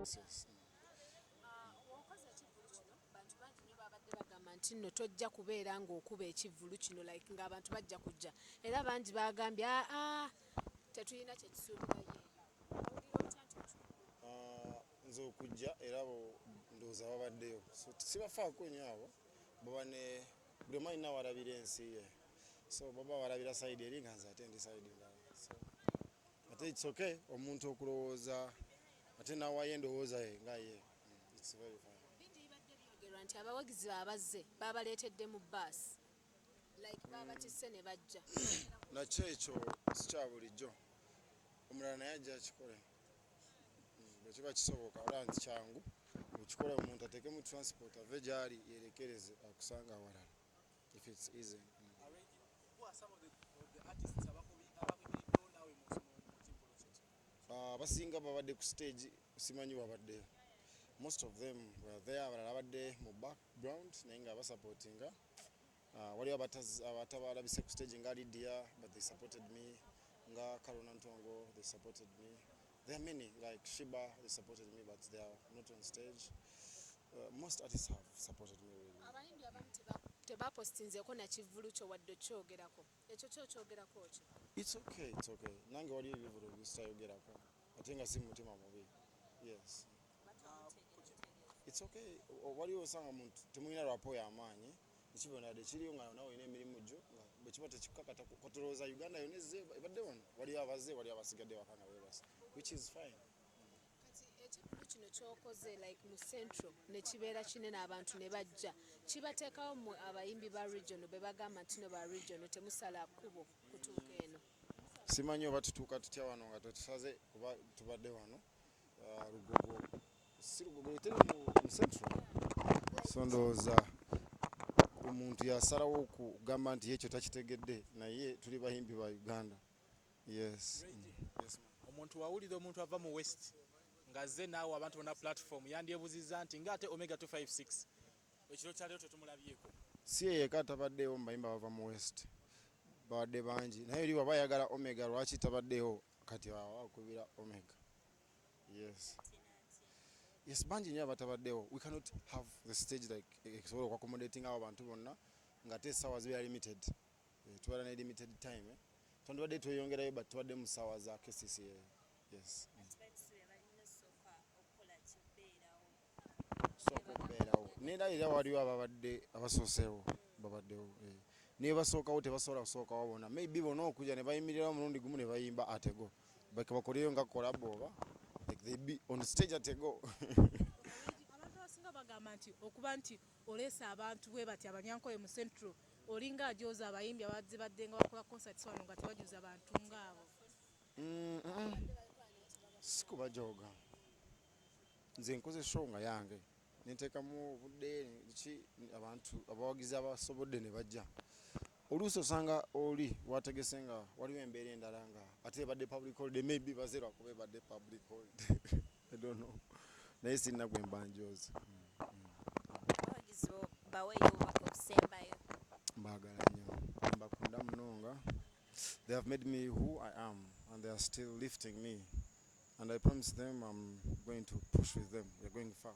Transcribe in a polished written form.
yes. Okoze ekivvulu kino bantu bangi nnyo babadde bagamba nti nno tojja kubeera ng'okuba ekivvulu kino like ng'abantu bajja kujja era bangi bagambye tetulina kye kisuubirayo owulira otya nti Nze okujja era ndowooza babaddeyo so sibafaako nnyo abo baba ne buli omu alina walabira ensi ye so baba walabira sayidi eri nga nze ate ndi sayidi ndala so ate it's okay omuntu okulowooza ate nawayo endowooza ye nga ye it's very fine. bingi bibadde byogerwa nti abawagizi abazze babaleetedde mu baasi like babatisse ne bajja nakyo ekyo si kya bulijjo omulala naye ajja akikole bwe kiba kisoboka olaba nti kyangu okikole omuntu ateeke mu transport ave gy'ali yerekereze akusanga awalala if it's easy. Abasinga babadde ku stage simanyi babaddeyo most of them were there abalala badde mu background naye nga basupportinga waliwo abatabalabise ku stage nga Lydia but they supported me nga Karuna Ntongo they supported me. There are many like Shiba they supported me but they are not on stage. Most artists have supported me really. abayimbi abamu tebapostinzeeko na kivvulu kyo wadde okyogerako ekyo kyokyogerako kyo It's okay nange waliyo ebivulu bisitayogerako ate nga si mutima mubi yes. It's okay waliwo osanga muntu temulina lwapo y'amaanyi ekibonadde kiriyo nga nawe olina emirimu gyo nga bwe kiba tekikakata kotolooza Uganda yonna ezze ebadde wano waliyo abazze waliyo abasigadde waka nga beebase which is fine. kati ekivvulu kino kyokoze like mu central ne kibeera kinene abantu ne bajja kibateekawo mu abayimbi ba regional be bagamba nti no ba regional temusala kkubo kutuuka eno simanyi oba tutuuka tutya wano nga tetusaze kuba tubadde wano Lugogo si Lugogo luteri mu central so ndowooza omuntu yasalawo okugamba nti yekyo takitegedde naye tuli bayimbi ba Uganda yes. Omuntu wawulira omuntu ava mu west ngazze naawe abantu bonna platform yandyebuziza nti ngaate Omega 256 ekiro kyaleero tetumulabyeko si yeka atabaddeewo mu bayimbi abava mu west babadde bangi naye eri waba ayagala Omega lwaki tabaddeewo kati wakubira Omega yes. Yes bangi nnyo abatabaddeewo we cannot have the stage like esobola okwaccommodating abo abantu bonna nga te essaawa zibeera limited tubeera ne limited time tondibadde tweyongerayo but tubadde mu ssaawa za KCCA yes. sooka okubeerawo neera era waliwo ababadde abasooseewo babaddewo niye basookawo tebasobola kusookawo bonna maybe bonna okujja ne bayimirira omulundi gumu ne bayimba atego bakoleyo nga kolabo oba like they be on stage atego abantu abasinga bagamba nti okuba nti oleesa abantu bwe bati abanyankoye mu central olinga ajooza abayimbi abazze badde nga bakola concerts wano nga tebajuza bantu ngaabo sikubajooga nze nkoze show nga yange nenteekamu obudde ki abantu abawagizi abasobodde ne bajja oluusi osanga oli wategese nga waliwo embeera endala nga ate ebadde public holiday maybe bazerwa kuba ebadde public holiday I don't know naye sirina gwe mbanjoozi mbaagala nnyo mbakunda munonga they have made me who I am and they are still lifting me and I promise them I'm going to push with them. We're going far.